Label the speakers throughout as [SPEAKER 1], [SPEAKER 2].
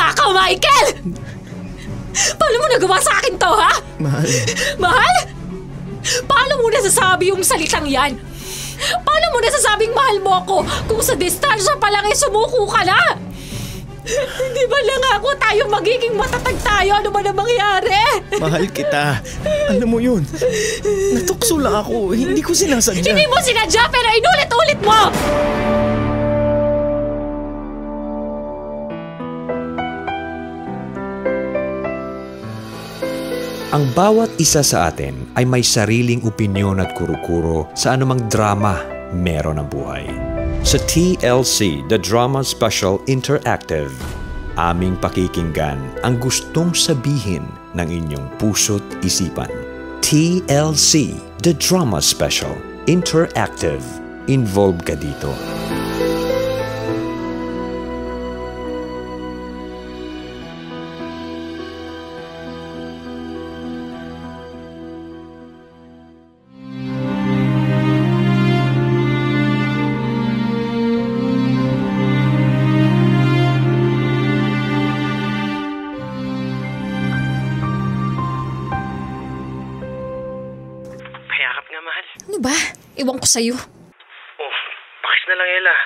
[SPEAKER 1] magnanakaw, Michael! Paano mo nagawa sa akin to, ha?
[SPEAKER 2] Mahal.
[SPEAKER 1] Mahal? Paano mo nasasabi yung salitang yan? Paano mo nasasabing mahal mo ako kung sa distansya pa lang sumuko ka na? Hindi ba lang ako tayo magiging matatag tayo? Ano ba na mangyari?
[SPEAKER 2] Mahal kita. Alam mo yun. Natukso lang ako. Hindi ko sinasadya.
[SPEAKER 1] Hindi mo sinadya pero inulit-ulit mo!
[SPEAKER 3] Ang bawat isa sa atin ay may sariling opinyon at kuro-kuro sa anumang drama meron ang buhay. Sa TLC, The Drama Special Interactive, aming pakikinggan ang gustong sabihin ng inyong puso't isipan. TLC, The Drama Special Interactive. Involved ka dito.
[SPEAKER 1] Ano ba? Iwan ko sa'yo.
[SPEAKER 4] Oh, pakis na lang, Ella.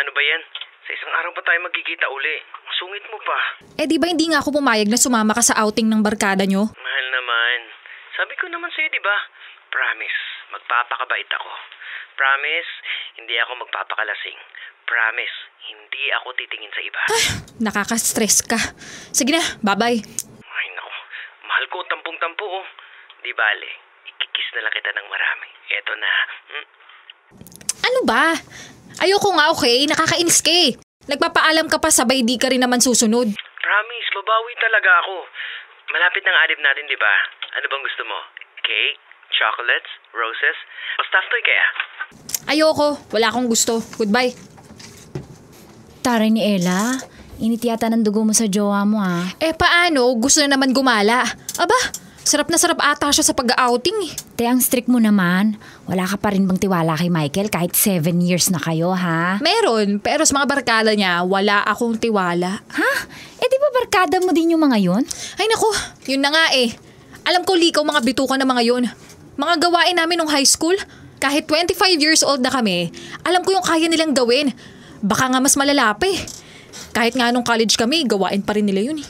[SPEAKER 4] Ano ba yan? Sa isang araw pa tayo magkikita uli. Sungit mo pa.
[SPEAKER 1] Eh di ba hindi nga ako pumayag na sumama ka sa outing ng barkada nyo?
[SPEAKER 4] Mahal naman. Sabi ko naman sa'yo, di ba? Promise, magpapakabait ako. Promise, hindi ako magpapakalasing. Promise, hindi ako titingin sa iba.
[SPEAKER 1] Nakaka-stress ka. Sige na, bye-bye.
[SPEAKER 4] Ay, naku. Mahal ko, tampung-tampo, oh. Di bale, ikikis na lang kita ng marami. Eto na.
[SPEAKER 1] Ano ba? Ayoko nga, okay? Nakakainis ka eh. Nagpapaalam ka pa, sabay di ka rin naman susunod.
[SPEAKER 4] Promise, babawi talaga ako. Malapit ng adib natin, di ba? Ano bang gusto mo? Cake? Chocolates? Roses? O stuffed toy kaya?
[SPEAKER 1] Ayoko. Wala akong gusto. Goodbye.
[SPEAKER 5] Taray ni Ella, init yata ng dugo mo sa jowa mo ah.
[SPEAKER 1] Eh paano? Gusto na naman gumala. Aba, sarap na sarap ata siya sa pag-outing eh.
[SPEAKER 5] Te, ang strict mo naman. Wala ka pa rin bang tiwala kay Michael kahit 7 years na kayo, ha?
[SPEAKER 1] Meron, pero sa mga barkada niya, wala akong tiwala.
[SPEAKER 5] Ha? Eh di ba barkada mo din yung mga yun?
[SPEAKER 1] Ay naku, yun na nga eh. Alam ko likaw mga bitukan na mga yun. Mga gawain namin nung high school, kahit 25 years old na kami, alam ko yung kaya nilang gawin. Baka nga mas malala pa eh. Kahit nga nung college kami, gawain pa rin nila yun eh.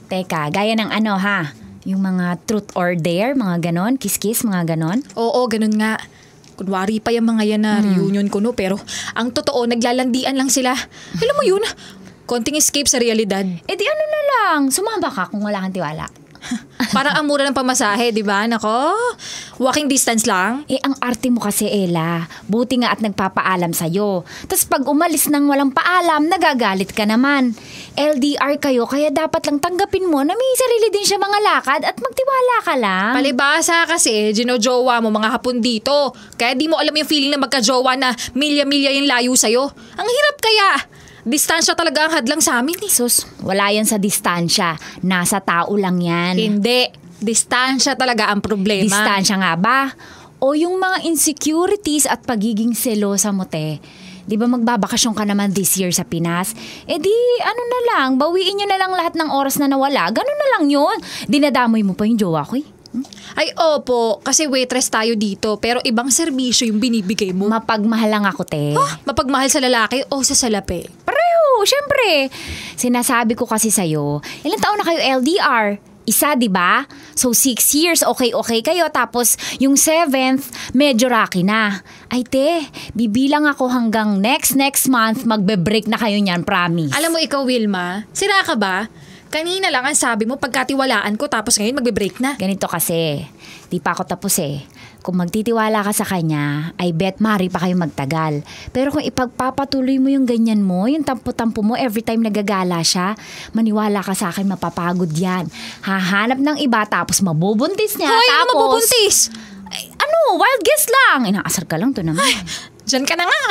[SPEAKER 5] Teka, gaya ng ano ha? Yung mga truth or dare, mga ganon, kiss-kiss, mga ganon?
[SPEAKER 1] Oo, ganon nga. Kunwari pa yung mga yan na reunion ko no, pero ang totoo, naglalandian lang sila. Alam mo yun, konting escape sa realidad.
[SPEAKER 5] Eh di ano na lang, sumama ka kung wala kang tiwala.
[SPEAKER 1] Parang ang mura ng pamasahe, di ba? Nako, walking distance lang.
[SPEAKER 5] Eh, ang arte mo kasi, Ella. Buti nga at nagpapaalam sa'yo. Tapos pag umalis nang walang paalam, nagagalit ka naman. LDR kayo, kaya dapat lang tanggapin mo na may sarili din siya mga lakad at magtiwala ka lang.
[SPEAKER 1] Palibasa kasi, ginojowa mo mga hapon dito. Kaya di mo alam yung feeling na magkajowa na milya-milya yung layo sa'yo. Ang hirap kaya. Distansya talaga ang hadlang sa amin eh.
[SPEAKER 5] Sus, wala yan sa distansya. Nasa tao lang yan.
[SPEAKER 1] Hindi. Distansya talaga ang problema.
[SPEAKER 5] Distansya nga ba? O yung mga insecurities at pagiging selosa mo, te. Di ba magbabakasyon ka naman this year sa Pinas? Eh di, ano na lang, bawiin nyo na lang lahat ng oras na nawala. Ganun na lang yun. Dinadamoy mo pa yung jowa ko eh.
[SPEAKER 1] Ay opo, kasi waitress tayo dito pero ibang serbisyo yung binibigay mo.
[SPEAKER 5] Mapagmahal lang ako, te.
[SPEAKER 1] Mapagmahal sa lalaki o sa salapi?
[SPEAKER 5] Pareho, syempre. Sinasabi ko kasi sa'yo, ilang taon na kayo LDR? Isa, di ba? So 6 years, okay kayo. Tapos yung 7th, medyo rocky na. Ay te, bibilang ako hanggang next month, magbe-break na kayo niyan, promise.
[SPEAKER 1] Alam mo ikaw, Wilma, sira ka ba? Kanina lang ang sabi mo pagkatiwalaan ko tapos ngayon magbe-break na.
[SPEAKER 5] Ganito kasi, di pa ako tapos eh. Kung magtitiwala ka sa kanya, I bet mari pa kayo magtagal. Pero kung ipagpapatuloy mo yung ganyan mo, yung tampo-tampo mo every time nagagala siya, maniwala ka sa akin, mapapagod yan. Hahanap ng iba tapos mabubuntis niya.
[SPEAKER 1] Hoy,
[SPEAKER 5] tapos,
[SPEAKER 1] ano mabubuntis?
[SPEAKER 5] Ay, ano, wild guess lang. Inaasar ka lang to naman.
[SPEAKER 1] Ay, dyan ka na nga.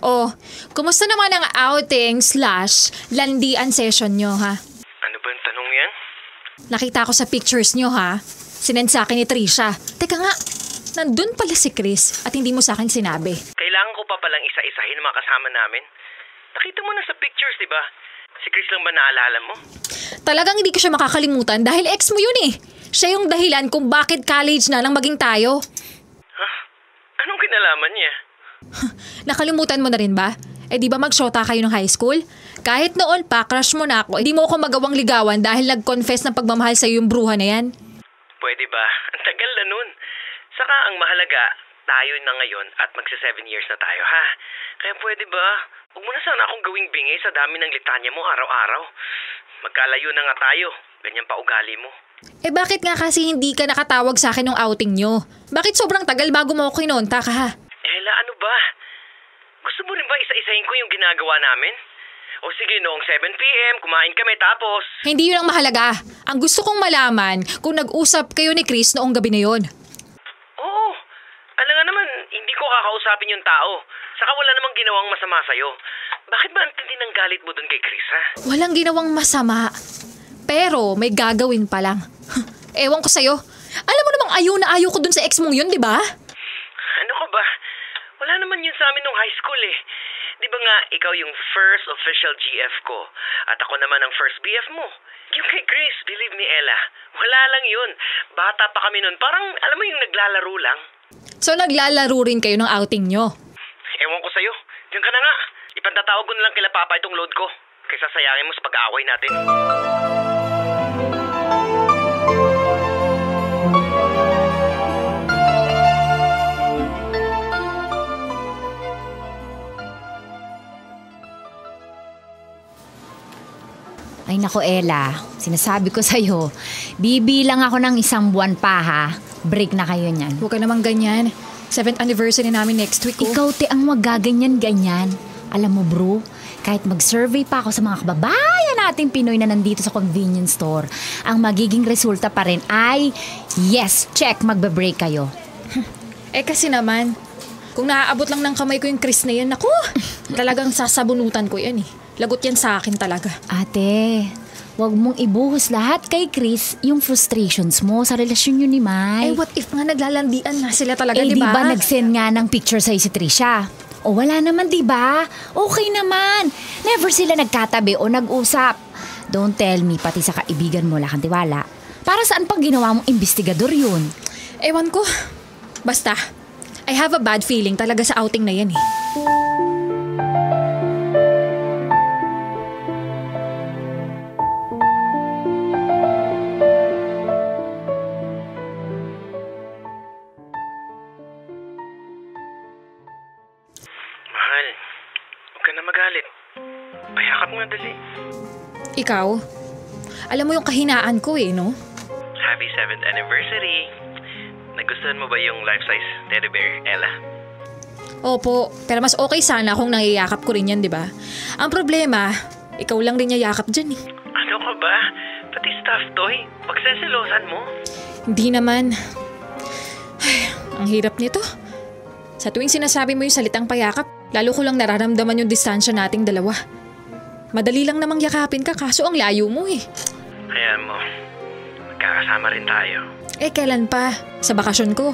[SPEAKER 1] Oh, kumusta naman ang outing/landian session nyo, ha?
[SPEAKER 4] Ano ba yung tanong yan?
[SPEAKER 1] Nakita ko sa pictures nyo ha. Sinend sa akin ni Trisha. Teka nga, nandun pala si Chris at hindi mo sa akin sinabi.
[SPEAKER 4] Kailangan ko pa palang isa-isahin ang mga kasama namin. Nakita mo na sa pictures, di ba? Si Chris lang ba naalala mo?
[SPEAKER 1] Talagang hindi ko siya makakalimutan dahil ex mo yun eh. Siya yung dahilan kung bakit college na lang maging tayo.
[SPEAKER 4] Ha? Anong kinalaman niya?
[SPEAKER 1] Nakalimutan mo na rin ba? Eh di ba magsyota kayo ng high school? Kahit noon pa, crush mo na ako, hindi mo ako magawang ligawan dahil nag-confess ng pagmamahal sa yung bruha na yan.
[SPEAKER 4] Pwede ba? Ang tagal na nun. Saka ang mahalaga, tayo na ngayon at magsa 7 years na tayo, ha? Kaya pwede ba? Huwag mo na sana akong gawing bingi sa dami ng litanya mo araw-araw. Magkalayo na nga tayo. Ganyan pa ugali mo.
[SPEAKER 1] Eh bakit nga kasi hindi ka nakatawag sa akin ng outing nyo? Bakit sobrang tagal bago mo ako kinonta ka ha?
[SPEAKER 4] Ella, ano ba? Gusto mo rin ba isa-isahin ko yung ginagawa namin? O sige, noong 7 p.m, kumain kami tapos...
[SPEAKER 1] Hindi yun ang mahalaga. Ang gusto kong malaman kung nag-usap kayo ni Chris noong gabi na yon.
[SPEAKER 4] Oo. Alam nga naman, hindi ko kakausapin yung tao. Saka wala namang ginawang masama sa'yo. Bakit ba ang tindi ng galit mo dun kay Chris, ha?
[SPEAKER 1] Walang ginawang masama. Pero may gagawin pa lang. Ewan ko sa'yo. Alam mo namang ayaw na ayaw ko dun sa ex mong yun, di ba?
[SPEAKER 4] Ano ka ba? Wala naman yun sa amin nung high school eh. Di ba nga, ikaw yung first official GF ko. At ako naman ang first BF mo. Yung kay Chris, believe me Ella, wala lang yun. Bata pa kami nun. Parang, alam mo yung naglalaro lang.
[SPEAKER 1] So naglalaro rin kayo ng outing nyo?
[SPEAKER 4] Ewan ko sa'yo. Diyan ka na nga. Ipantatawag ko na lang kila Papa itong load ko. Kaysa sayangin mo sa pag-aaway natin.
[SPEAKER 5] Ay nako Ella, sinasabi ko sa'yo, bibilang ako ng 1 buwan pa ha. Break na kayo niyan.
[SPEAKER 1] Huwag ka namang ganyan. 7th anniversary namin next week.
[SPEAKER 5] Ikaw te ang magaganyan-ganyan. Alam mo bro, kahit mag-survey pa ako sa mga kababayan nating Pinoy na nandito sa convenience store, ang magiging resulta pa rin ay, yes, check, magbe-break kayo.
[SPEAKER 1] Eh kasi naman, kung naaabot lang ng kamay ko yung Chris na yan, naku, talagang sasabunutan ko yan eh. Lagot yan sa akin talaga.
[SPEAKER 5] Ate, wag mong ibuhos lahat kay Chris yung frustrations mo sa relasyon nyo ni Mike.
[SPEAKER 1] Eh what if nga naglalandian na sila talaga,
[SPEAKER 5] Eh
[SPEAKER 1] di ba?
[SPEAKER 5] di ba nag-send nga ng picture sa'yo si Trisha? O wala naman, di ba? Okay naman. Never sila nagkatabi o nag-usap. Don't tell me, pati sa kaibigan mo, wala kang tiwala. Para saan pang ginawa mong investigador yun?
[SPEAKER 1] Ewan ko. Basta, I have a bad feeling talaga sa outing na yan eh.
[SPEAKER 4] Mahal, huwag ka na magalit. Payakap nga dali.
[SPEAKER 1] Ikaw, alam mo yung kahinaan ko eh, no?
[SPEAKER 4] Happy 7th anniversary. Nagustuhan mo ba yung life-size teddy bear, Ella?
[SPEAKER 1] Opo, pero mas okay sana kung nangiyakap ko rin yan, di ba? Ang problema, ikaw lang rin yayakap dyan eh.
[SPEAKER 4] Ano ka ba? Pati stuffed toy? Pagseselosan mo?
[SPEAKER 1] Hindi naman. Ay, ang hirap nito. Sa tuwing sinasabi mo yung salitang payakap, lalo ko lang nararamdaman yung distansya nating dalawa. Madali lang namang yakapin ka kaso ang layo mo eh.
[SPEAKER 4] Hayaan mo. Magkakasama rin tayo.
[SPEAKER 1] Eh kailan pa? Sa bakasyon ko.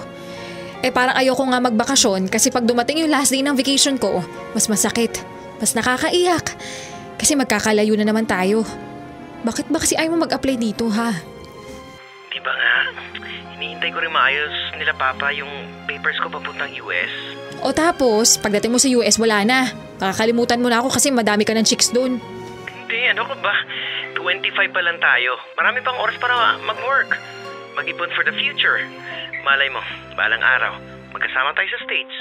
[SPEAKER 1] Eh parang ayoko nga magbakasyon kasi pag dumating yung last day ng vacation ko, mas masakit, mas nakakaiyak. Kasi magkakalayo na naman tayo. Bakit ba kasi ayaw mo mag-apply dito ha?
[SPEAKER 4] Di ba nga? Hinihintay ko rin maayos nila Papa yung papers ko papuntang US.
[SPEAKER 1] O tapos, pagdating mo sa US wala na. Makakalimutan mo na ako kasi madami ka ng chicks doon.
[SPEAKER 4] Hindi, ano ka ba? 25 pa lang tayo. Marami pang oras para mag-work. Mag-ipon for the future. Malay mo, balang araw, magkasama tayo sa States.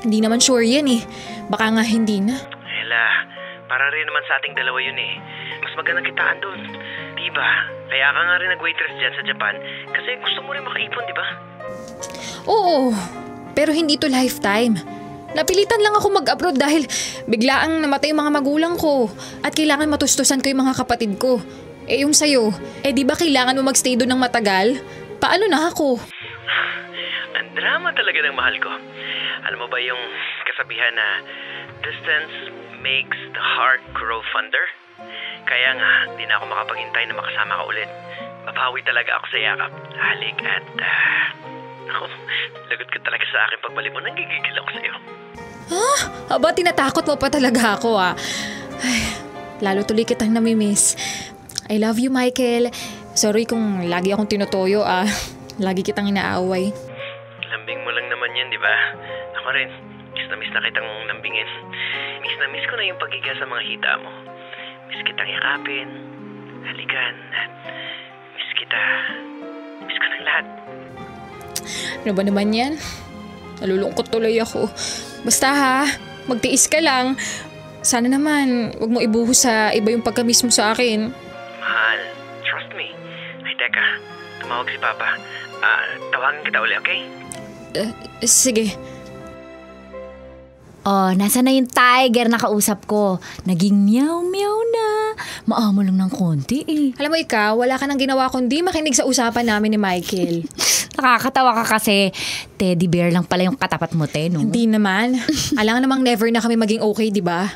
[SPEAKER 1] Hindi naman sure yan eh. Baka nga hindi na.
[SPEAKER 4] Ella, para rin naman sa ating dalawa yun eh. Mas magandang kitaan doon. Diba? Kaya ka nga rin nag-waitress dyan sa Japan kasi gusto mo rin makaipon, diba?
[SPEAKER 1] Oo, pero hindi to lifetime. Napilitan lang ako mag-abroad dahil biglaang namatay yung mga magulang ko at kailangan matustusan ko yung mga kapatid ko. Eh yung sa'yo, eh di ba kailangan mo magstay doon ng matagal? Paano na ako?
[SPEAKER 4] Ang drama talaga ng mahal ko. Alam mo ba yung kasabihan na distance makes the heart grow fonder? Kaya nga, di na ako makapaghintay na makasama ka ulit. mapawi talaga ako sa yakap. Halik at... Ako, lagot ka talaga sa akin pagbalik mo. Nanggigigil ako sa'yo.
[SPEAKER 1] Aba, tinatakot mo pa talaga ako Ay, lalo tuloy kitang namimiss. I love you, Michael. Sorry kung lagi akong tinutoyo Lagi kitang inaaway.
[SPEAKER 4] Lambing mo lang naman yan, di ba? Ako rin. Miss na kitang lambingin. Miss na miss ko na yung pagiga sa mga hita mo. Miss kitang yakapin. Halikan. Miss kita. Miss ko ng lahat.
[SPEAKER 1] Ano ba naman yan? Nalulungkot tuloy ako. Basta magtiis ka lang. Sana naman, wag mo ibuhos sa iba yung pagka-miss mo sa akin.
[SPEAKER 4] Mahal, trust me. Ay, teka. Tumawag si Papa. Tawagin kita uli, okay?
[SPEAKER 1] Sige.
[SPEAKER 5] Oh, nasa na yung tiger na kausap ko? Naging meow-meow na. Maamo lang ng konti
[SPEAKER 1] Alam mo ikaw, wala ka nang ginawa kundi makinig sa usapan namin ni Michael.
[SPEAKER 5] Nakakatawa ka kasi teddy bear lang pala yung katapat mo, no?
[SPEAKER 1] Hindi naman. Alam namang never na kami maging okay, di ba?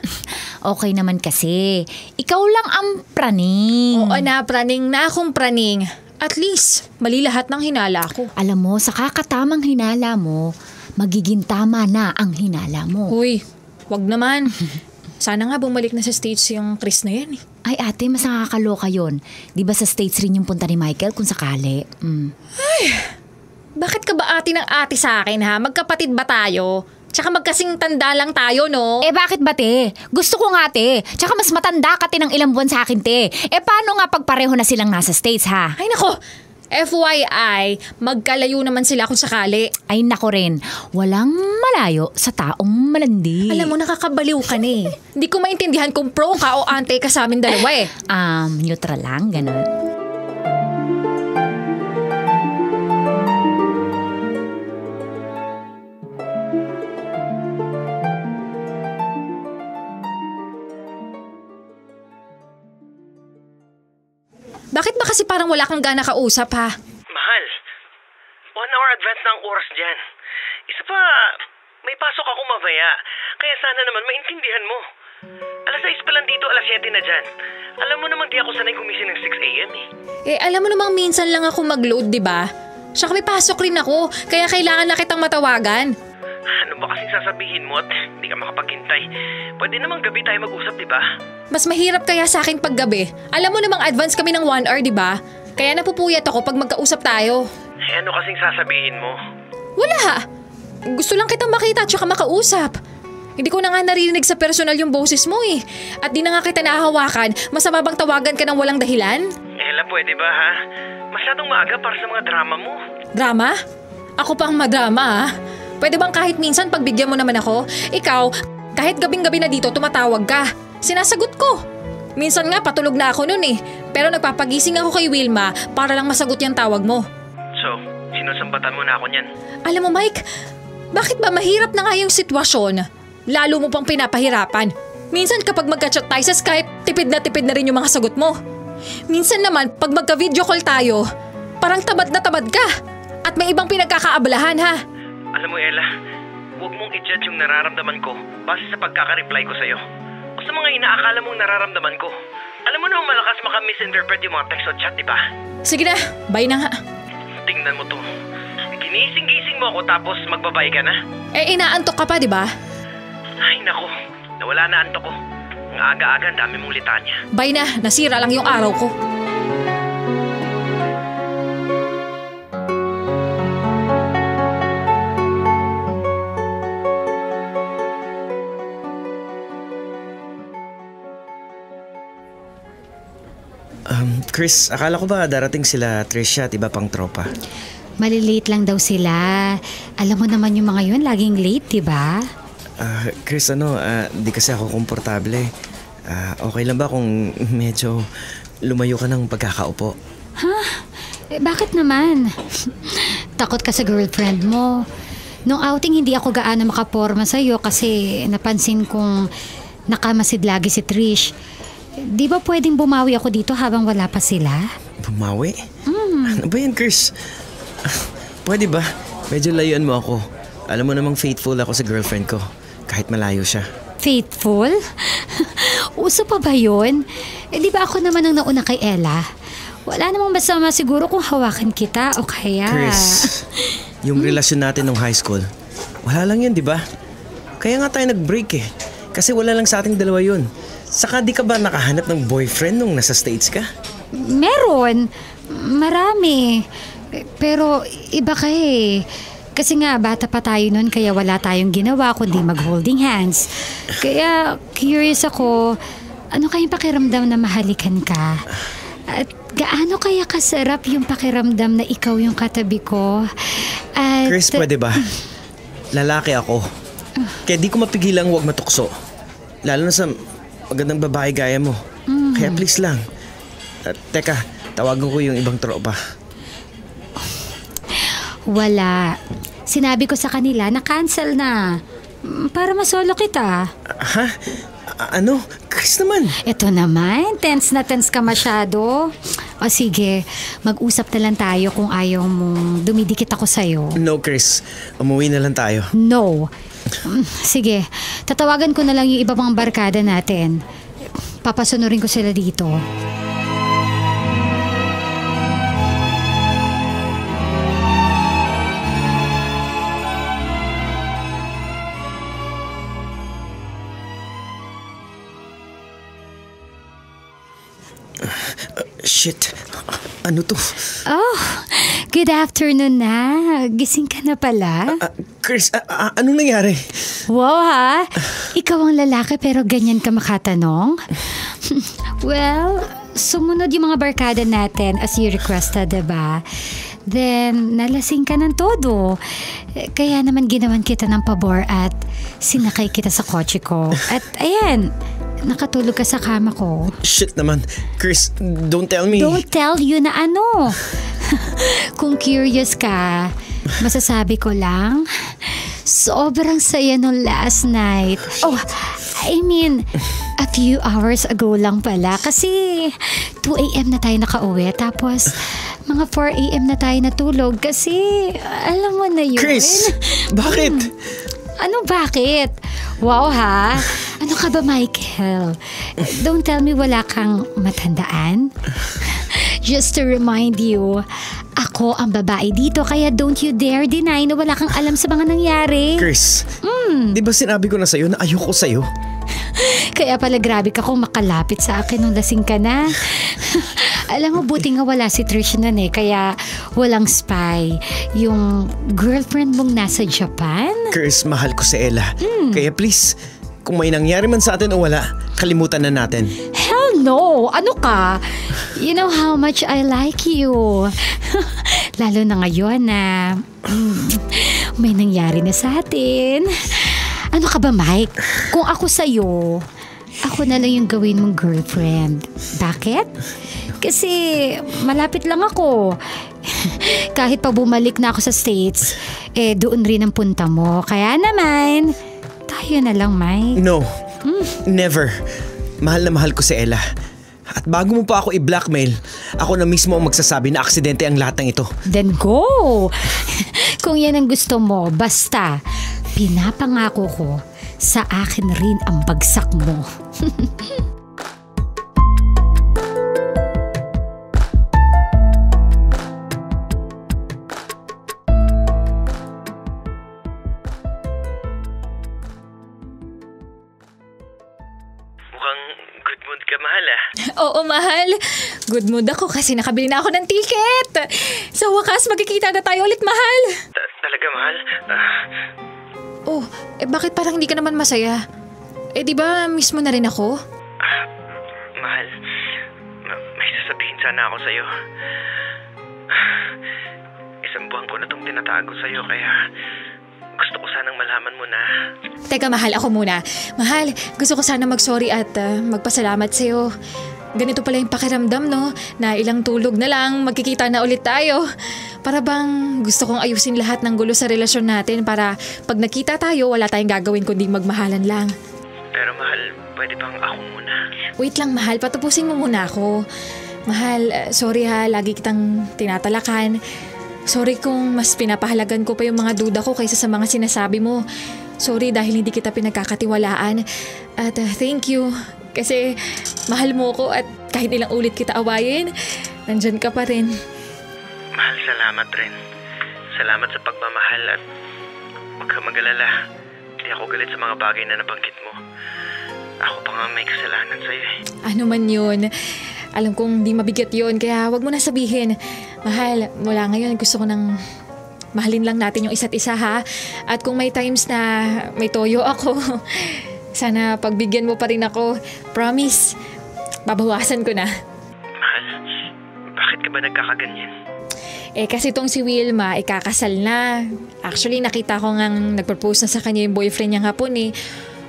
[SPEAKER 5] Okay naman kasi. Ikaw lang ang praning.
[SPEAKER 1] Oo na, praning na akong praning. At least, mali lahat ng hinala ko.
[SPEAKER 5] Alam mo, sa kakatamang hinala mo, magiging tama na ang hinala mo.
[SPEAKER 1] Uy, wag naman. Sana nga bumalik na sa States yung Chris na yan.
[SPEAKER 5] Ay ate, mas nakakaloka yun. Di ba sa States rin yung punta ni Michael kung sakali?
[SPEAKER 1] Ay, bakit ka ba ate ng ate sa akin Magkapatid ba tayo? Tsaka magkasing tanda lang tayo, no?
[SPEAKER 5] Bakit ba, te? Gusto ko nga, te. Tsaka mas matanda ka, te, ng ilang buwan sa akin, te. Paano nga pag pareho na silang nasa States, ha?
[SPEAKER 1] Ay, nako! FYI, magkalayo naman sila kung sakali.
[SPEAKER 5] Ay, nako rin. Walang malayo sa taong malandi.
[SPEAKER 1] Alam mo, nakakabaliw ka na Hindi ko maintindihan kung pro ka o ante ka sa amin dalawa
[SPEAKER 5] Neutral lang, ganun.
[SPEAKER 1] Bakit ba kasi parang wala kang gana kausap,
[SPEAKER 4] Mahal, 1 hour advance na ang oras dyan. Isa pa, may pasok ako mamaya. Kaya sana naman maintindihan mo. 6:00 pa lang dito, 7:00 na dyan. Alam mo naman di ako sanay gumising ng 6 a.m.
[SPEAKER 1] Alam mo namang minsan lang ako mag-load, di ba? Siya may pasok rin ako, kaya kailangan na kitang matawagan.
[SPEAKER 4] Ano ba kasing sasabihin mo at hindi ka makapaghintay? Pwede namang gabi tayo mag-usap, di ba?
[SPEAKER 1] Mas mahirap kaya sa akin paggabi. Alam mo namang advance kami ng 1 hour, di ba? Kaya napupuyat ako pag magkausap tayo.
[SPEAKER 4] Ano kasing sasabihin mo?
[SPEAKER 1] Wala. Gusto lang kitang makita at saka makausap. Hindi ko na nga naririnig sa personal yung boses mo At di na nga kita nahahawakan, masama bang tawagan ka ng walang dahilan?
[SPEAKER 4] Ella, pwede ba Masyadong maaga para sa mga drama mo.
[SPEAKER 1] Drama? Ako pang madrama Pwede bang kahit minsan pagbigyan mo naman ako? Ikaw, kahit gabing-gabi na dito tumatawag ka. Sinasagot ko. Minsan nga patulog na ako nun Pero nagpapagising ako kay Wilma para lang masagot yung tawag mo.
[SPEAKER 4] So, sinusambatan mo na ako niyan?
[SPEAKER 1] Alam mo Mike, bakit ba mahirap na nga yung sitwasyon? Lalo mo pang pinapahirapan. Minsan kapag magka-chat tayo sa Skype, tipid na rin yung mga sagot mo. Minsan naman, pag magka-video call tayo, parang tamad na tamad ka. At may ibang pinagkakaabalahan
[SPEAKER 4] Alam mo Ella, huwag mong i-judge yung nararamdaman ko base sa pagkaka-reply ko sa'yo. O sa mga inaakala mong nararamdaman ko. Alam mo namang malakas maka-misinterpret yung mga text o chat, di ba?
[SPEAKER 1] Sige na, bye na nga.
[SPEAKER 4] Tingnan mo to. Ginising-gising mo ako tapos magbabay ka na?
[SPEAKER 1] Inaantok ka pa, di ba?
[SPEAKER 4] Ay nako, nawala na antok ko. Ang aga-aga, ang dami mong litanya.
[SPEAKER 1] Bye na, nasira lang yung araw ko.
[SPEAKER 2] Chris, akala ko ba darating sila Trisha at iba pang tropa?
[SPEAKER 5] Malilate lang daw sila. Alam mo naman yung mga yun, laging late, diba?
[SPEAKER 2] Chris, di kasi ako komportable. Okay lang ba kung medyo lumayo ka ng pagkakaupo?
[SPEAKER 5] Bakit naman? Takot ka sa girlfriend mo. Nung outing, hindi ako gaano makaporma sa'yo kasi napansin kong nakamasid lagi si Trish. Di ba pwedeng bumawi ako dito habang wala pa sila?
[SPEAKER 2] Bumawi? Ano ba yan, Chris? Pwede ba? Medyo layuan mo ako. Alam mo namang faithful ako sa girlfriend ko, kahit malayo siya.
[SPEAKER 5] Faithful? Uso pa ba yun? Di ba ako naman ang nauna kay Ella?
[SPEAKER 6] wala namang masama siguro kung hawakan kita o kaya...
[SPEAKER 2] Chris, yung relasyon natin nung high school, wala lang yun, di ba? Kaya nga tayo nag-break eh. Kasi wala lang sa ating dalawa yun. Saka di ka ba nakahanap ng boyfriend nung nasa States ka?
[SPEAKER 6] Meron. Marami. Pero iba ka eh. Kasi nga, bata pa tayo nun kaya wala tayong ginawa kundi mag-holding hands. Kaya curious ako, ano kayong pakiramdam na mahalikan ka? At gaano kaya kasarap yung pakiramdam na ikaw yung katabi ko? At...
[SPEAKER 2] Chris, pwede ba? Lalaki ako. Kaya di ko mapigilang huwag matukso. Lalo na sa magandang babae gaya mo. Kaya please lang. Teka, tawagan ko yung ibang tropa.
[SPEAKER 6] Wala. Sinabi ko sa kanila na cancel na. Para masolo kita.
[SPEAKER 2] Ha? Ano? Chris naman.
[SPEAKER 6] Ito naman, tense na tense ka masyado. O sige, mag-usap na lang tayo kung ayaw mong dumidikit ako sa'yo.
[SPEAKER 2] No, Chris. Umuwi na lang tayo.
[SPEAKER 6] No. Sige, tatawagan ko na lang yung iba pang barkada natin. Papasunurin ko sila dito.
[SPEAKER 2] Shit. Ano to?
[SPEAKER 6] Oh, good afternoon na. Gising ka na pala.
[SPEAKER 2] Chris, anong nangyari?
[SPEAKER 6] Wow ha, ikaw ang lalaki pero ganyan ka makatanong? Well, sumunod yung mga barkada natin as you requested, diba? Then, nalasing ka ng todo. Kaya naman ginawan kita ng pabor at sinakay kita sa kotse ko. At ayan, nakatulog ka sa kama ko.
[SPEAKER 2] Shit naman. Chris, don't tell me.
[SPEAKER 6] Don't tell you na ano. Kung curious ka, masasabi ko lang, sobrang saya nung last night. Oh, I mean, a few hours ago lang pala. Kasi 2 a.m. na tayo nakauwi. Tapos, mga 4 a.m. na tayo natulog. Kasi, alam mo na yun.
[SPEAKER 2] Chris, bakit?
[SPEAKER 6] Ano bakit? Wow ha? Ano ka ba, Michael? Don't tell me wala kang matandaan. Just to remind you, ako ang babae dito kaya don't you dare deny na wala kang alam sa mga nangyari.
[SPEAKER 2] Chris, di ba sinabi ko na sa'yo na ayoko sa'yo?
[SPEAKER 6] Kaya pala grabe ka kung makalapit sa akin nung lasing ka na. Alam mo, buti nga wala si Trish nun eh. Kaya walang spy. Yung girlfriend mong nasa Japan?
[SPEAKER 2] Chris, mahal ko si Ella. Kaya please, kung may nangyari man sa atin o wala, kalimutan na natin.
[SPEAKER 6] Hell no! Ano ka? You know how much I like you. Lalo na ngayon na may nangyari na sa atin. Ano ka ba, Mike? Kung ako sa'yo, ako na lang yung gawin mong girlfriend. Bakit? Kasi malapit lang ako. Kahit pa bumalik na ako sa States, doon rin ang punta mo. Kaya naman, tayo na lang, Mike.
[SPEAKER 2] No, never. Mahal na mahal ko si Ella. At bago mo pa ako i-blackmail, ako na mismo ang magsasabi na aksidente ang lahat ng ito.
[SPEAKER 6] Then go! Kung yan ang gusto mo, basta pinapangako ko, sa akin rin ang bagsak mo.
[SPEAKER 4] Mukhang good mood ka, mahal ah.
[SPEAKER 1] Oo, mahal. Good mood ako kasi nakabili na ako ng ticket. Sa wakas, magkikita na tayo ulit, mahal.
[SPEAKER 4] Talaga, mahal?
[SPEAKER 1] Oh, bakit parang hindi ka naman masaya? Di ba miss mo na rin ako?
[SPEAKER 4] Mahal, may sasabihin sana ako sa'yo. Isang buwan ko na itong tinatago sa'yo, kaya gusto ko sanang malaman mo na.
[SPEAKER 1] Teka, mahal, ako muna. Mahal, gusto ko sana mag-sorry at magpasalamat sa'yo. Ganito pala yung pakiramdam, no? Na ilang tulog na lang, magkikita na ulit tayo. Para bang gusto kong ayusin lahat ng gulo sa relasyon natin para pag nakita tayo, wala tayong gagawin kundi magmahalan lang.
[SPEAKER 4] Pero mahal, pwede bang ako muna?
[SPEAKER 1] Wait lang, mahal. Patupusin mo muna ako. Mahal, sorry ha. Lagi kitang tinatalakan. Sorry kung mas pinapahalagan ko pa yung mga duda ko kaysa sa mga sinasabi mo. Sorry dahil hindi kita pinagkakatiwalaan. At thank you. Kasi mahal mo ko at kahit ilang ulit kita awayin, nandyan ka pa rin.
[SPEAKER 4] Mahal, salamat rin. Salamat sa pagmamahal at huwag kang mag-alala. Di ako galit sa mga bagay na nabanggit mo. Ako pa nga may kasalanan sa'yo eh.
[SPEAKER 1] Ano man yun, alam kong di mabigat yun, kaya wag mo na sabihin. Mahal, mula ngayon gusto ko nang mahalin lang natin yung isa't isa, ha? At kung may times na may toyo ako, sana pagbigyan mo pa rin ako. Promise, babawasan ko na.
[SPEAKER 4] Mahal, bakit ka ba nagkakaganyan?
[SPEAKER 1] Kasi tong si Wilma, ikakasal na. Actually, nakita ko ngang nagpropose na sa kanya yung boyfriend niyang hapon eh.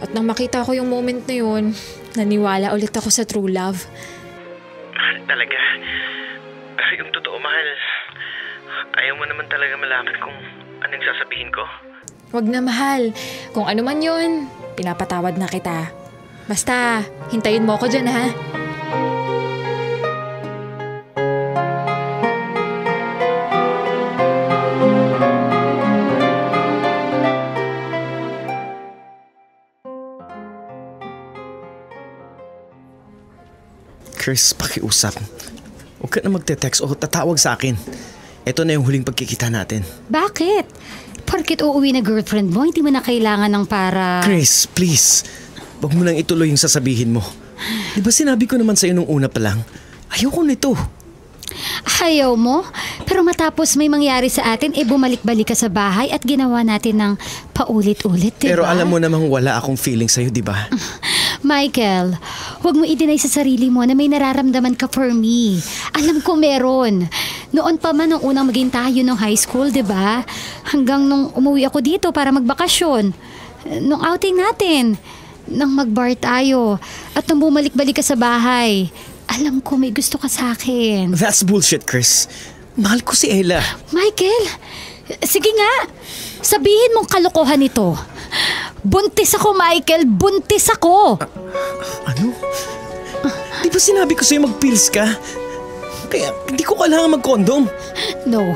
[SPEAKER 1] At nang makita ko yung moment na yun, naniwala ulit ako sa true love.
[SPEAKER 4] Mahal talaga. Pero yung totoo, mahal, ayaw mo naman talaga malaman kung anong sasabihin ko.
[SPEAKER 1] Wag na, mahal. Kung ano man yun, pinapatawad na kita. Basta, hintayin mo ako dyan, ha?
[SPEAKER 2] Chris, pakiusap. Huwag ka na magte-text o tatawag sa akin. Ito na yung huling pagkikita natin.
[SPEAKER 6] Bakit? Porket uuwi na girlfriend mo, hindi mo na kailangan ng para...
[SPEAKER 2] Chris, please. Huwag mo nang ituloy yung sasabihin mo. Di ba sinabi ko naman sa'yo nung una pa lang? Ayoko nito.
[SPEAKER 6] Ayaw mo? Pero matapos may mangyari sa atin, bumalik-balik ka sa bahay at ginawa natin ng paulit-ulit, diba?
[SPEAKER 2] Pero alam mo namang wala akong feeling sa'yo, di ba?
[SPEAKER 6] Michael, huwag mo i-deny sa sarili mo na may nararamdaman ka for me. Alam ko meron. Noon pa man nung unang maging tayo nung high school, diba? Hanggang nung umuwi ako dito para magbakasyon. Nung outing natin. Nang mag-bar tayo. At nung bumalik-balik ka sa bahay. Alam ko may gusto ka sa akin.
[SPEAKER 2] That's bullshit, Chris. Mahal ko si Ella.
[SPEAKER 6] Michael, sige nga. Sabihin mong kalokohan ito. Buntis ako, Michael. Buntis ako.
[SPEAKER 2] Ano? Di ba sinabi ko sa'yo mag-pills ka? Kaya hindi ko kailangan mag-condom.
[SPEAKER 6] No,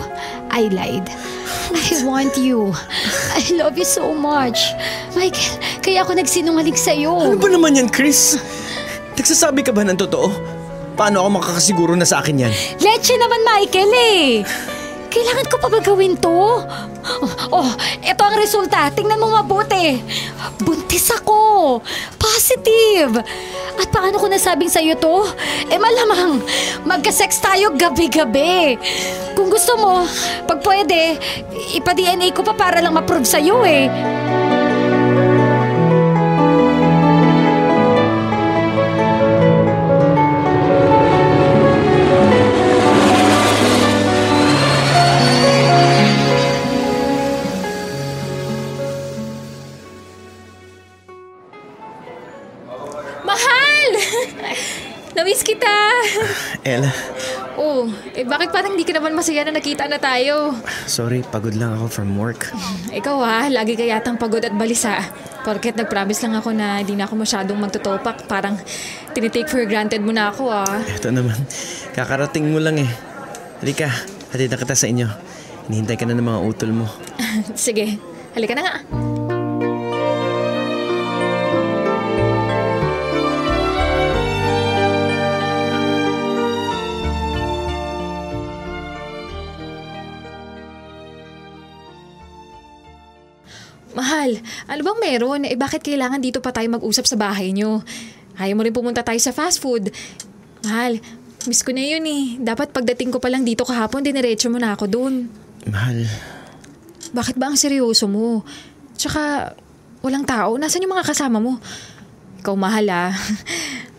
[SPEAKER 6] I lied. I want you. I love you so much. Michael, kaya ako nagsinungaling sa'yo.
[SPEAKER 2] Ano ba naman yan, Chris? Nagsasabi ka ba ng totoo? Paano ako makakasiguro na sa akin yan?
[SPEAKER 6] Leche naman, Michael eh. Kailangan ko pa ba gawin to? Oh, eto ang resulta. Tingnan mo mabuti. Buntis ako. Positive. At paano ko nasabing sa'yo to? Malamang, magka-sex tayo gabi-gabi. Kung gusto mo, pag pwede, ipa-DNA ko pa para lang ma-prove sa'yo eh.
[SPEAKER 1] Namiss kita!
[SPEAKER 2] Ella.
[SPEAKER 1] Oh, bakit parang hindi ka naman masaya na nakita na tayo?
[SPEAKER 2] Sorry, pagod lang ako from work.
[SPEAKER 1] Ikaw lagi ka yatang pagod at balisa. Porket nag-promise lang ako na hindi na ako masyadong magtutopak. Parang tinitake for granted mo na ako
[SPEAKER 2] Ito naman, kakarating mo lang eh. Halika, hatid na kita sa inyo. Hinihintay ka na ng mga utol mo.
[SPEAKER 1] Sige, halika na nga. Mahal, ano bang meron? Bakit kailangan dito pa tayo mag-usap sa bahay nyo? Ayaw mo rin pumunta tayo sa fast food. Mahal, miss ko na yun eh. Dapat pagdating ko pa lang dito kahapon, diniretso mo na ako dun.
[SPEAKER 2] Mahal.
[SPEAKER 1] Bakit ba ang seryoso mo? Tsaka, walang tao. Nasaan yung mga kasama mo? Ikaw, mahal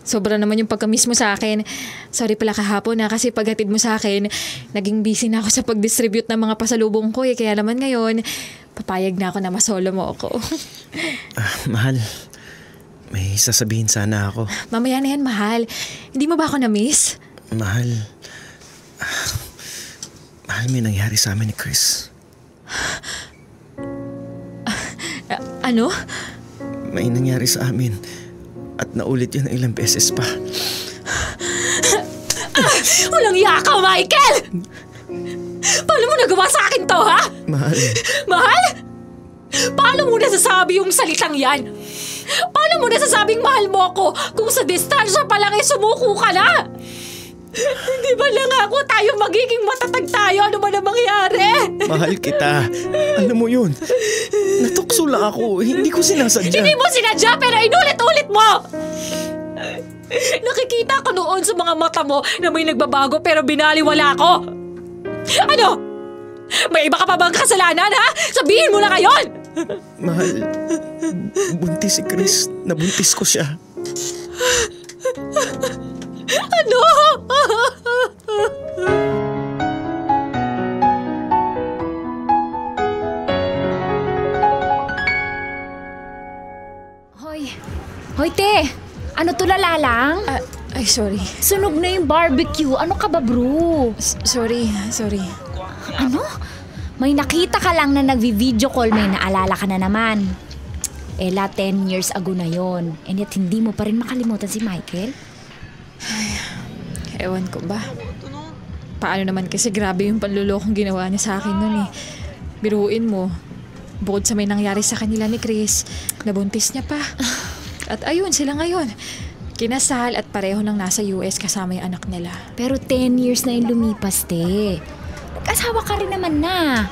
[SPEAKER 1] Sobra naman yung pagka-miss mo sa akin. Sorry pala kahapon kasi paghatid mo sa akin, naging busy na ako sa pag-distribute ng mga pasalubong ko Kaya naman ngayon, papayag na ako na masolo mo ako.
[SPEAKER 2] Mahal, may sasabihin sana ako.
[SPEAKER 1] Mamaya na yan, mahal. Hindi mo ba ako na-miss?
[SPEAKER 2] Mahal, may nangyari sa amin ni Chris.
[SPEAKER 1] Ano?
[SPEAKER 2] May nangyari sa amin at naulit yun ilang beses pa.
[SPEAKER 1] Walang yaka, Michael! Paano mo nagawa sa akin to, ha?
[SPEAKER 2] Mahal.
[SPEAKER 1] Mahal? Paano mo nasasabi yung salitang yan? Paano mo nasasabing mahal mo ako kung sa distansya pa lang sumuko ka na? Di ba nangako tayo magiging matatag tayo? Ano ba na mangyari?
[SPEAKER 2] Mahal kita. Alam mo yun. Natukso lang ako. Hindi ko sinasadya.
[SPEAKER 1] Hindi mo sinadya pero inulit-ulit mo! Nakikita ko noon sa mga mata mo na may nagbabago pero binaliwala ko. Ano? May iba ka pa bang kasalanan, ha? Sabihin mo na ngayon!
[SPEAKER 2] Mahal, buntis si Chris. Nabuntis ko siya.
[SPEAKER 1] Ano?
[SPEAKER 5] Hoy, te! Ano to, lala lang?
[SPEAKER 1] Ay, sorry.
[SPEAKER 5] Sunog na yung barbecue. Ano ka ba, bro?
[SPEAKER 1] Sorry.
[SPEAKER 5] Ano? May nakita ka lang na nagvi-video call, may naalala ka na naman. Ella, 10 years ago na yon. And yet, hindi mo pa rin makalimutan si Michael?
[SPEAKER 1] Ewan ko ba? Paano naman kasi grabe yung panlulokong ginawa niya sa akin nun eh. Biruin mo, bukod sa may nangyari sa kanila ni Chris, nabuntis niya pa. At ayun, sila ngayon. Kinasal at pareho nang nasa US kasama yung anak nila.
[SPEAKER 5] Pero 10 years na yung lumipas, te. Nag-asawa ka rin naman na.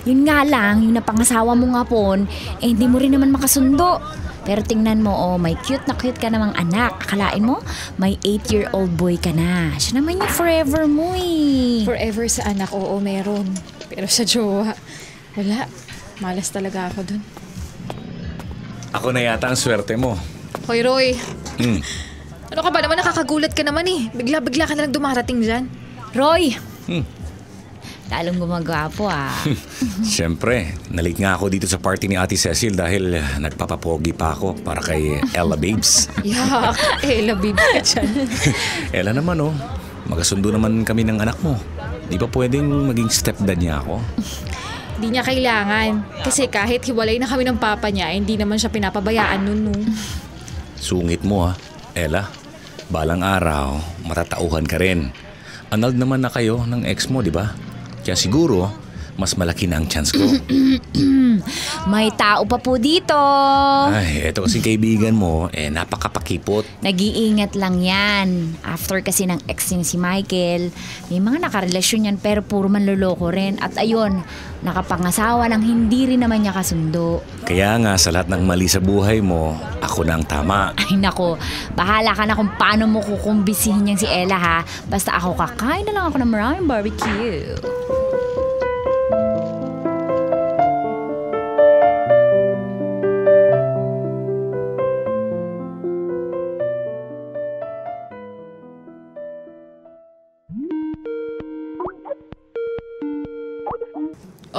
[SPEAKER 5] Yun nga lang, yung napangasawa mo nga pon, hindi mo rin naman makasundo. Pero tingnan mo, may cute ka namang anak. Akalain mo, may 8-year-old boy ka na. Siya naman yung forever mo eh.
[SPEAKER 1] Forever sa anak, oo, meron. Pero sa jowa, wala. Malas talaga ako dun.
[SPEAKER 7] Ako na yata ang swerte mo.
[SPEAKER 1] Hoy, Roy. Ano ka ba naman? Nakakagulat ka naman eh. Bigla-bigla ka nalang dumarating dyan.
[SPEAKER 5] Roy! Lalong gumagwapo ah.
[SPEAKER 7] Siyempre, nalate nga ako dito sa party ni Ate Cecil dahil nagpapapogi pa ako para kay Ella Babes.
[SPEAKER 1] Yak, Ella Babes ka dyan.
[SPEAKER 7] Ella naman magasundo naman kami ng anak mo. Di ba pwedeng maging stepdad niya ako?
[SPEAKER 1] Hindi niya kailangan. Kasi kahit hiwalay na kami ng papa niya, hindi naman siya pinapabayaan nun.
[SPEAKER 7] Sungit mo Ella. Balang araw, matatauhan ka rin. Annulled naman na kayo ng ex mo, di ba? Kaya siguro, mas malaki na ang chance ko.
[SPEAKER 5] May tao pa po dito.
[SPEAKER 7] Ay, eto kasing kaibigan mo, napakapakipot.
[SPEAKER 5] Nag-iingat lang yan. After kasi ng ex niya si Michael, may mga nakarelasyon yan pero puro manloloko rin. At ayun, nakapangasawa ng hindi rin naman niya kasundo.
[SPEAKER 7] Kaya nga, sa lahat ng mali sa buhay mo, ako na ang tama.
[SPEAKER 5] Ay nako, bahala ka na kung paano mo kukumbisihin niyang si Ella ha. Basta ako kakain na lang ako ng maraming barbecue.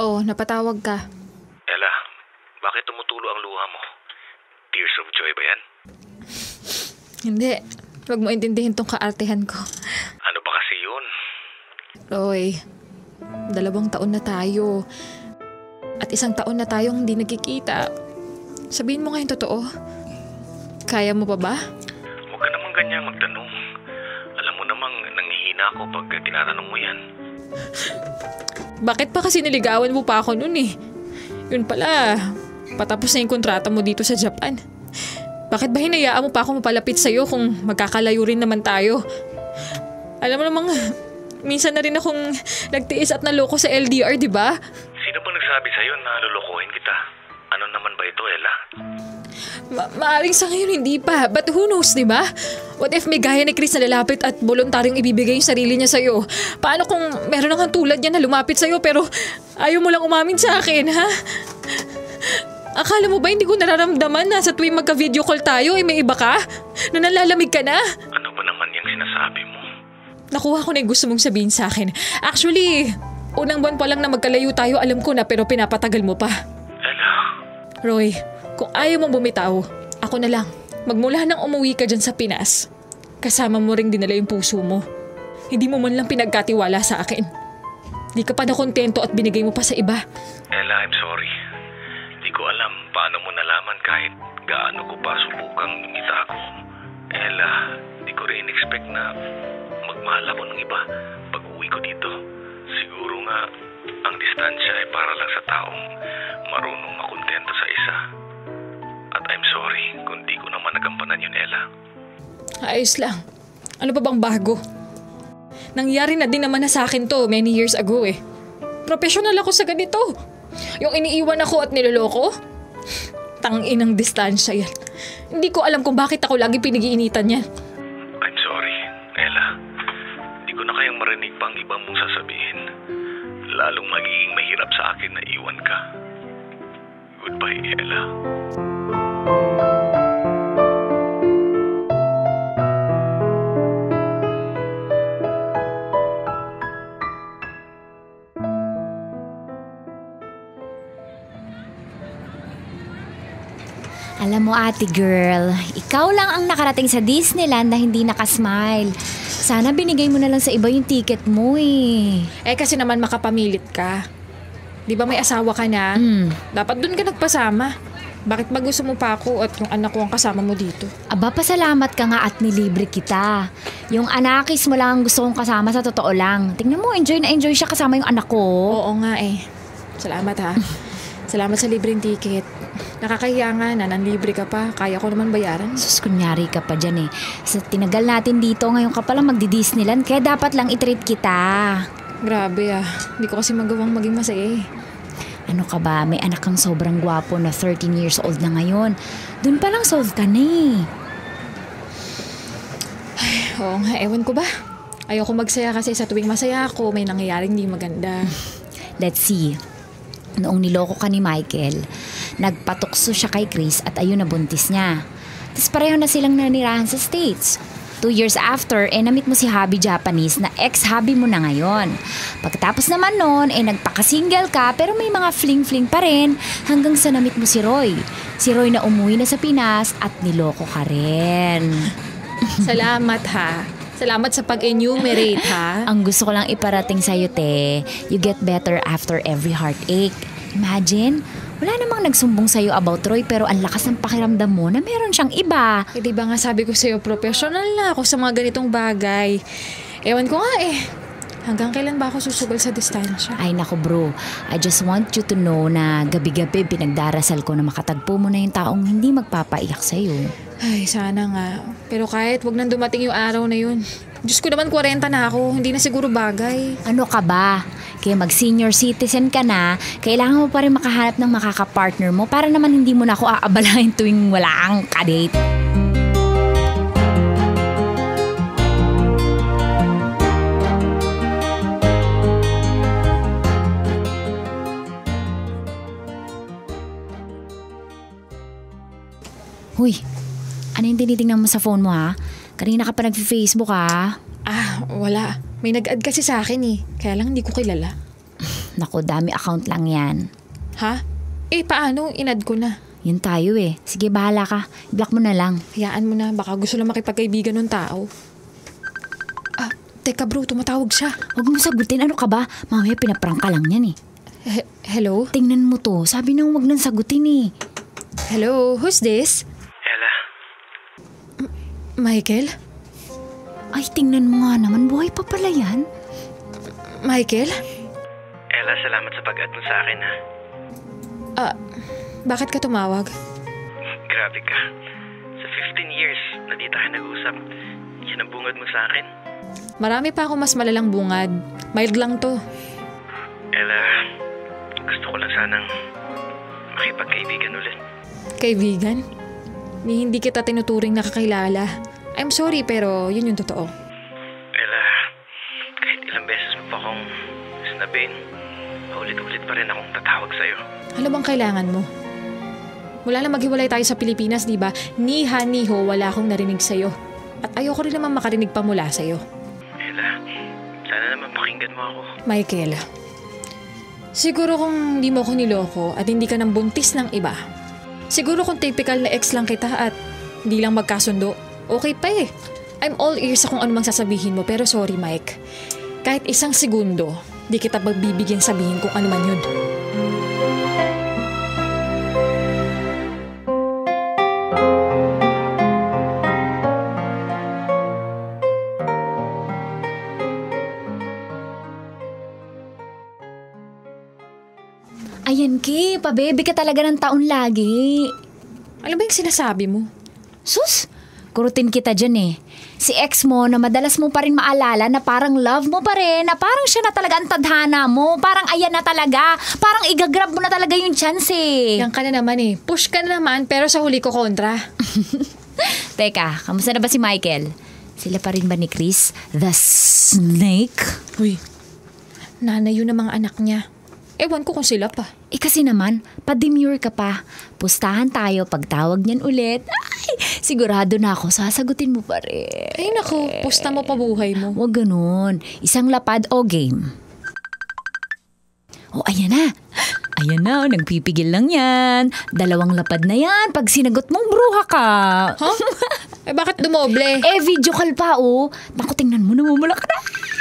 [SPEAKER 1] Oh, napatawag ka.
[SPEAKER 7] Ella, bakit tumutulo ang luha mo? Tears of joy ba yan?
[SPEAKER 1] Hindi. Huwag mo intindihin tong kaartehan ko.
[SPEAKER 7] Ano ba kasi yun?
[SPEAKER 1] Roy, 2 taon na tayo. At 1 taon na tayong hindi nagkikita. Sabihin mo nga yung totoo. Kaya mo pa ba?
[SPEAKER 7] Huwag ka namang ganyan magtanong. Alam mo namang nanghihina ako pag tinatanong mo yan.
[SPEAKER 1] Bakit pa kasi niligawan mo pa ako noon eh? Yun pala, patapos na yung kontrata mo dito sa Japan. Bakit ba hinayaan mo pa ako mapalapit sa'yo kung magkakalayo rin naman tayo? Alam mo namang, minsan na rin akong nagtiis at naloko sa LDR, di ba?
[SPEAKER 7] Sino ba nagsabi sa'yo na lulukuhin kita? Ano naman ba ito, Ella?
[SPEAKER 1] Maaring sa ngayon hindi pa, but who knows, di ba? What if may gaya ni Chris na lalapit at voluntaryong ibibigay yung sarili niya sa'yo? Paano kung meron ng tulad niya na lumapit sa'yo pero ayaw mo lang umamin sa akin, ha? Akala mo ba hindi ko nararamdaman na sa tuwing magka-video call tayo ay may iba ka? Na nalalamig ka na?
[SPEAKER 7] Ano ba naman yung sinasabi mo?
[SPEAKER 1] Nakuha ko na yung gusto mong sabihin sa akin. Actually, unang buwan pa lang na magkalayo tayo, alam ko na pero pinapatagal mo pa.
[SPEAKER 7] Ella.
[SPEAKER 1] Roy, kung ayaw mong bumitaw, ako na lang. Magmula nang umuwi ka dyan sa Pinas, kasama mo ring dinala yung puso mo. Hindi mo man lang pinagkatiwala sa akin. Di ka pa nakontento at binigay mo pa sa iba.
[SPEAKER 7] Ella, I'm sorry. Di ko alam paano mo nalaman kahit gaano ko pa subukang itago. Ella, di ko rin expect na magmahal ako ng iba pag uwi ko dito. Siguro nga, ang distansya ay para lang sa taong marunong makontento sa isa. At I'm sorry kung di ko naman nagampanan yun, Ella.
[SPEAKER 1] Ayos lang. Ano pa bang bago? Nangyari na din naman na sa akin to many years ago eh. Professional ako sa ganito. Yung iniiwan ako at niloloko? Tangin ng distansya yan. Hindi ko alam kung bakit ako lagi pinag-iinitan yan.
[SPEAKER 7] I'm sorry, Ella. Hindi ko na kayang marinig pang ibang mong sasabihin. Lalong magiging mahirap sa akin na iwan ka. Goodbye, Ella.
[SPEAKER 5] Alam mo ate girl, ikaw lang ang nakarating sa Disneyland na hindi nakasmile. Sana binigay mo na lang sa iba yung ticket mo eh.
[SPEAKER 1] Eh kasi naman makapamilit ka. Di ba may asawa ka na? Dapat dun ka nagpasama. Bakit ba gusto mo pa ako at yung anak ko ang kasama mo dito?
[SPEAKER 5] Aba, pasalamat ka nga at nilibre kita. Yung anakis mo lang ang gusto kong kasama sa totoo lang. Tingnan mo, enjoy na enjoy siya kasama yung anak ko.
[SPEAKER 1] Oo nga eh. Salamat ha. Salamat sa libreng ticket. Nakakahiya nga na nanlibre ka pa. Kaya ko naman bayaran.
[SPEAKER 5] Sus, kunyari ka pa dyan eh. Sa tinagal natin dito, ngayon ka palang magdi-Disneyland, kaya dapat lang i-treat kita.
[SPEAKER 1] Grabe ah. Hindi ko kasi magawang maging masaya eh.
[SPEAKER 5] Ano ka ba? May anak kang sobrang gwapo na 13 years old na ngayon. Doon pa lang solve ka na eh.
[SPEAKER 1] Oo nga, ewan ko ba? Ayoko magsaya kasi sa tuwing masaya ako, may nangyayaring di maganda.
[SPEAKER 5] Let's see. Noong niloko ka ni Michael, nagpatukso siya kay Chris at ayun nabuntis niya. Tapos pareho na silang nanirahan sa States. 2 years after, namit mo si hubby Japanese na ex-hubby mo na ngayon. Pagkatapos naman noon, nagpaka-single ka pero may mga fling-fling pa rin hanggang sa namit mo si Roy. Si Roy na umuwi na sa Pinas at niloko ka rin.
[SPEAKER 1] Salamat ha. Salamat sa pag-enumerate ha.
[SPEAKER 5] Ang gusto ko lang iparating sa'yo, te, you get better after every heartache. Imagine, wala namang nagsumbong sa'yo about Roy pero ang lakas ng pakiramdam mo na meron siyang iba.
[SPEAKER 1] Eh di ba nga sabi ko sa'yo, professional na ako sa mga ganitong bagay. Ewan ko nga eh. Hanggang kailan ba ako susugal sa distansya?
[SPEAKER 5] Ay nako bro, I just want you to know na gabi-gabi pinagdarasal ko na makatagpo mo na yung taong hindi magpapaiyak sa'yo.
[SPEAKER 1] Ay, sana nga. Pero kahit wag nang dumating yung araw na yun. Diyos ko naman 40 na ako, hindi na siguro bagay.
[SPEAKER 5] Ano ka ba? Kaya mag-senior citizen ka na, kailangan mo pa rin makahanap ng makaka-partner mo para naman hindi mo na ako aabalahin tuwing wala kang kadate. Huy, ano yung tinitingnan mo sa phone mo ha? Kanina ka pa nag-Facebook ha?
[SPEAKER 1] Ah, wala. May nag-add kasi sa akin eh. Kaya lang hindi ko kilala.
[SPEAKER 5] Naku, dami account lang yan.
[SPEAKER 1] Ha? Eh, paano? In-add ko na.
[SPEAKER 5] Yun tayo eh. Sige, bahala ka. Block mo na lang.
[SPEAKER 1] Hayaan mo na. Baka gusto lang makipagkaibigan ng tao. Ah, teka bro, tumatawag siya.
[SPEAKER 5] Huwag mo sagutin. Ano ka ba? Mamaya pinaprank ka lang yan eh.
[SPEAKER 1] Hello?
[SPEAKER 5] Tingnan mo to. Sabi nang huwag nang sagutin eh.
[SPEAKER 1] Hello? Who's this?
[SPEAKER 7] Ella,
[SPEAKER 1] Michael?
[SPEAKER 5] Ay, tingnan mo nga naman. Buhay pa pala yan.
[SPEAKER 1] Michael?
[SPEAKER 4] Ella, salamat sa pag-add mo sa akin ha.
[SPEAKER 1] Bakit ka tumawag?
[SPEAKER 4] Grabe ka. Sa 15 years na di tayo nag-usap, yan ang bungad mo sa akin.
[SPEAKER 1] Marami pa ako mas malalang bungad. Mild lang to.
[SPEAKER 4] Ella, gusto ko lang sanang makipagkaibigan ulit.
[SPEAKER 1] Kaibigan? Hindi kita tinuturing nakakilala. I'm sorry pero yun yung totoo.
[SPEAKER 4] Ella, kahit ilang beses mo pa akong sinabing, ulit-ulit pa rin akong tatawag sa'yo.
[SPEAKER 1] Ano bang kailangan mo? Mula na maghiwalay tayo sa Pilipinas, di ba? Niha-niho, wala akong narinig sa'yo. At ayoko rin naman makarinig pa mula sa'yo.
[SPEAKER 4] Ella, sana naman pakinggan mo ako.
[SPEAKER 1] Michael, siguro kung hindi mo ako niloko at hindi ka nang buntis ng iba, siguro kung typical na ex lang kita at hindi lang magkasundo, okay pa eh. I'm all ears sa kung ano mang sasabihin mo, pero sorry Mike. Kahit isang segundo, di kita magbibigyan sabihin kung ano man yun.
[SPEAKER 5] Ayan, Ki. Pabebe ka talaga ng taon lagi.
[SPEAKER 1] Ano ba yung sinasabi mo?
[SPEAKER 5] Sus, kurutin kita dyan eh. Si ex mo na madalas mo pa rin maalala na parang love mo pa rin, na parang siya na talaga ang tadhana mo, parang ayan na talaga, parang igagrab mo na talaga yung chance eh.
[SPEAKER 1] Yan ka na naman eh. Push ka na naman pero sa huli ko kontra.
[SPEAKER 5] Teka, kamusta na ba si Michael? Sila pa rin ba ni Chris, the snake?
[SPEAKER 1] Uy, nanay yun ng mga anak niya. Ewan ko kung sila pa.
[SPEAKER 5] Kasi naman, pa-demure ka pa. Pustahan tayo pagtawag niyan ulit. Ay, sigurado na ako, sasagutin mo pa rin.
[SPEAKER 1] Ay nako, pusta mo pa buhay mo.
[SPEAKER 5] Huwag ganun. Isang lapad o game. Oh, ayan na. Ayan na, nagpipigil lang yan. 2 lapad na yan. Pag sinagot mong bruha ka.
[SPEAKER 1] Huh? Bakit dumoble?
[SPEAKER 5] Video call pa, oh. Naku, tingnan mo, namumula ka na.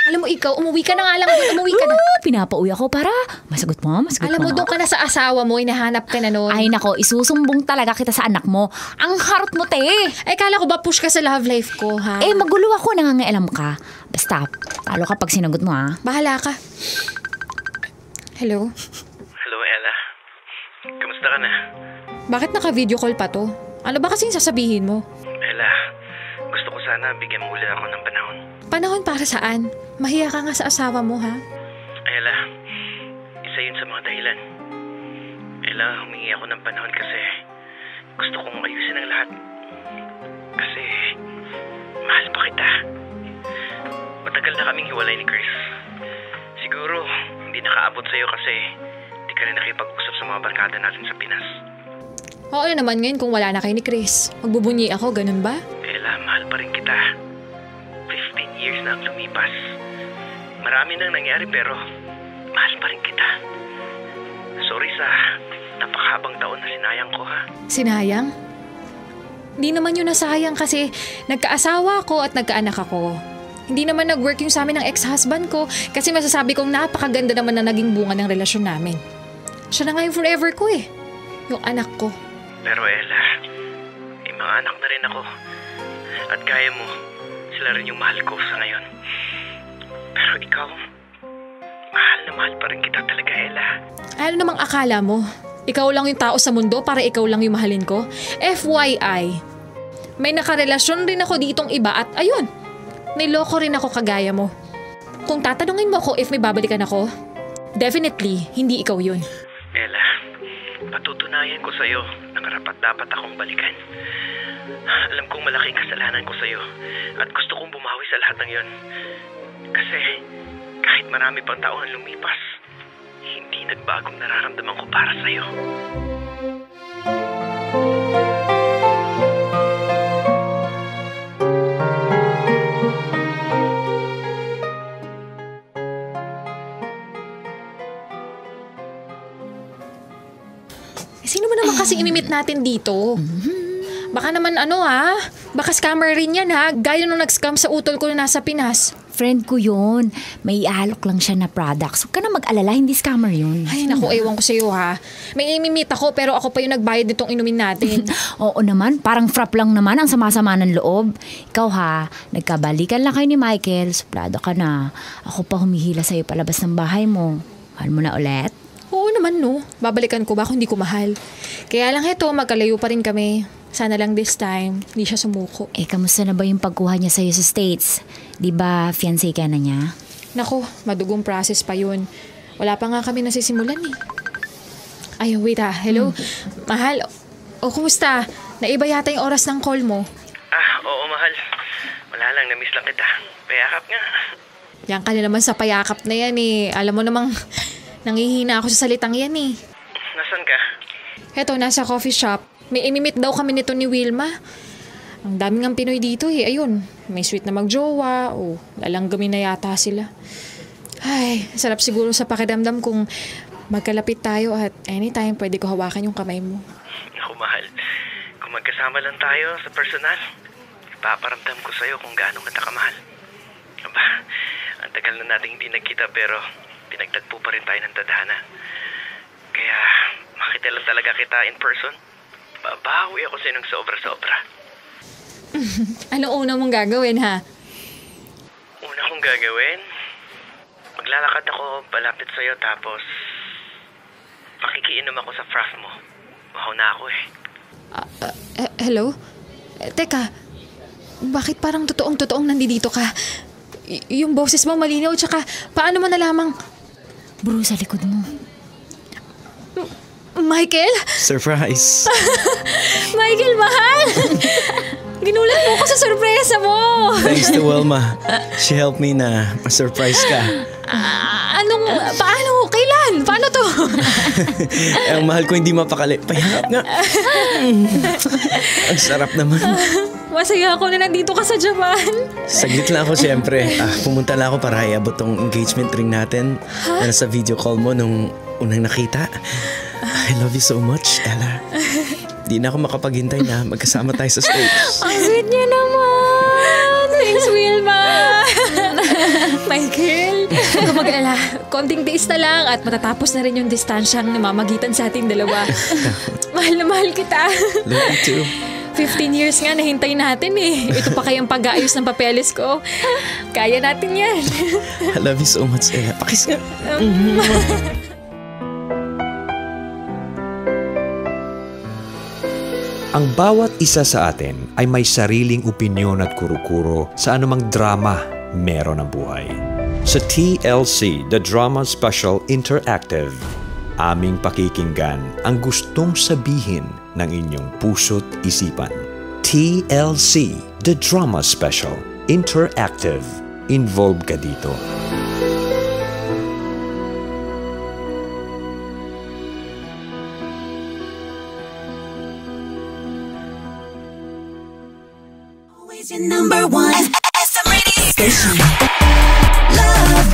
[SPEAKER 1] Alam mo ikaw, umuwi ka na nga lang. Umuwi ka na.
[SPEAKER 5] Pinapauwi ako para masagot mo.
[SPEAKER 1] Alam mo, doon ka na sa asawa mo, hinahanap ka na noon.
[SPEAKER 5] Ay nako, isusumbong talaga kita sa anak mo. Ang harot mo, te.
[SPEAKER 1] Ay, kala ko ba push ka sa love life ko, ha?
[SPEAKER 5] Magulo ako, nangangailam ka. Basta, talo ka pag sinagot mo, ha?
[SPEAKER 1] Bahala ka. Hello?
[SPEAKER 4] Hello, Ella. Kamusta ka na?
[SPEAKER 1] Bakit naka-video call pa to? Ano ba kasing sasabihin mo?
[SPEAKER 4] Ella, gusto ko sana bigyan mo ulit ako ng panahon.
[SPEAKER 1] Panahon para saan? Mahiya ka nga sa asawa mo, ha?
[SPEAKER 4] Ella, isa yun sa mga dahilan. Ella, humingi ako ng panahon kasi gusto kong ayusin ang lahat. Kasi mahal pa kita. Matagal na kaming hiwalay ni Chris. Siguro hindi nakaabot sa'yo kasi di ka rin nakipag-usap sa mga barkada natin sa Pinas.
[SPEAKER 1] Oo naman ngayon kung wala na kayo ni Chris. Magbubunyi ako, ganun ba?
[SPEAKER 4] Ella, mahal pa rin kita. 15 years na ang lumipas. Marami nang nangyari pero mahal pa rin kita. Sorry sa napakahabang taon na sinayang ko, ha?
[SPEAKER 1] Sinayang? Hindi naman yun nasayang kasi nagkaasawa ako at nagkaanak ako. Hindi naman nag-work yung sa amin ng ex-husband ko kasi masasabi kong napakaganda naman na naging bunga ng relasyon namin. Siya na nga yung forever ko eh. Yung anak ko.
[SPEAKER 4] Pero Ella, may mga anak na rin ako. At kaya mo, sila rin yung mahal ko sa ngayon. Pero ikaw, mahal na mahal pa rin kita talaga, Ella.
[SPEAKER 1] Ano namang akala mo? Ikaw lang yung tao sa mundo para ikaw lang yung mahalin ko? FYI, may nakarelasyon rin ako ditong iba at ayun, niloko rin ako kagaya mo. Kung tatanungin mo ako if may babalikan ako, definitely, hindi ikaw yun.
[SPEAKER 4] Ella, patutunayan ko sa'yo na karapat-dapat akong balikan. Alam kong malaking kasalanan ko sa'yo at gusto kong bumawi sa lahat ng yon. Kasi kahit marami pang taon ang lumipas, hindi nagbagong nararamdaman ko para sa'yo.
[SPEAKER 1] Sino mo naman kasi imimit natin dito? Baka naman baka scammer rin yan ha, gaya nung nag-scam sa utol ko na nasa Pinas.
[SPEAKER 5] Friend ko yun. May ialok lang siya na products. Huwag ka na mag-alala, hindi scammer yun.
[SPEAKER 1] Ay naku, ewan ko sa'yo ha. May imimit ako pero ako pa yung nagbayad nitong inumin natin.
[SPEAKER 5] Oo naman, parang frap lang naman ang sama-sama ng loob. Ikaw ha, nagkabalikan lang kayo ni Michael, suplado ka na. Ako pa humihila sa'yo palabas ng bahay mo. Mahal mo na ulit?
[SPEAKER 1] Oo naman no, babalikan ko ba kung hindi ko mahal. Kaya lang heto, magkalayo pa rin kami. Sana lang this time, hindi siya sumuko.
[SPEAKER 5] Kamusta na ba yung pagkuha niya sa'yo sa States? Di ba fiancé ka na niya?
[SPEAKER 1] Naku, madugong process pa yun. Wala pa nga kami nasisimulan eh. Ay, wait hello? Mahal, kumusta? Naiba yata yung oras ng call mo.
[SPEAKER 4] Oo mahal. Wala lang, na-miss lang kita. Payakap nga.
[SPEAKER 1] Yan ka na naman sa payakap na yan eh. Alam mo namang nangihina ako sa salitang yan eh.
[SPEAKER 4] Nasaan ka?
[SPEAKER 1] Heto, nasa coffee shop. May imimit daw kami nito ni Wilma. Ang daming ang Pinoy dito eh. Ayun, may sweet na magjowa. Lalanggamin na yata sila. Ay, sarap siguro sa pakiramdam kung magkalapit tayo at anytime pwede ko hawakan yung kamay mo.
[SPEAKER 4] Naku mahal, kung magkasama lang tayo sa personal, ipaparamdam ko sa'yo kung gaano kita kamahal. Aba, ang tagal na nating hindi nagkita pero pinagtagpo pa rin tayo ng tadhana. Kaya makita lang talaga kita in person. Babawi ako sa'yo ng sobra-sobra.
[SPEAKER 1] Ano una mong gagawin ha?
[SPEAKER 4] Una kong gagawin? Maglalakad ako palapit sa'yo tapos pakikiinom ako sa frappe mo. Bahaw na ako eh.
[SPEAKER 1] Hello? Teka, Bakit parang totoong nandito ka? Yung boses mo malinaw, tsaka paano mo nalamang...
[SPEAKER 5] Bro, sa likod mo.
[SPEAKER 1] Michael?
[SPEAKER 2] Surprise!
[SPEAKER 1] Michael, mahal! Ginulat mo ko sa sorpresa mo!
[SPEAKER 2] Thanks to Wilma. She helped me na ma-surprise ka.
[SPEAKER 1] Paano? Kailan? Paano to?
[SPEAKER 2] Ang mahal ko hindi mapakali. Payakap nga. Ang sarap naman.
[SPEAKER 1] Masaya ako na nandito ka sa Japan.
[SPEAKER 2] Saglit lang ako siyempre. Pumunta lang ako para iabot tong engagement ring natin na nasa video call mo nung unang nakita. I love you so much, Ella. Di na ako makapaghintay na magkasama tayo sa stage.
[SPEAKER 1] Ang sweet niya naman. Thanks, Wilma. Michael, huwag ka mag-alala. Konting days na lang at matatapos na rin yung distansyang namamagitan sa ating dalawa. Mahal na mahal kita.
[SPEAKER 2] Love you too.
[SPEAKER 1] 15 years nga nahintay natin eh. Ito pa kayang pag-aayos ng papeles ko. Kaya natin yan.
[SPEAKER 2] I love you so much, Ella. Pakis nga.
[SPEAKER 3] Ang bawat isa sa atin ay may sariling opinyon at kuro-kuro sa anumang drama meron ang buhay. Sa TLC, The Drama Special Interactive, aming pakikinggan ang gustong sabihin ng inyong puso't isipan. TLC, The Drama Special Interactive. Involved ka dito.
[SPEAKER 8] Always your number one SM radio station. Love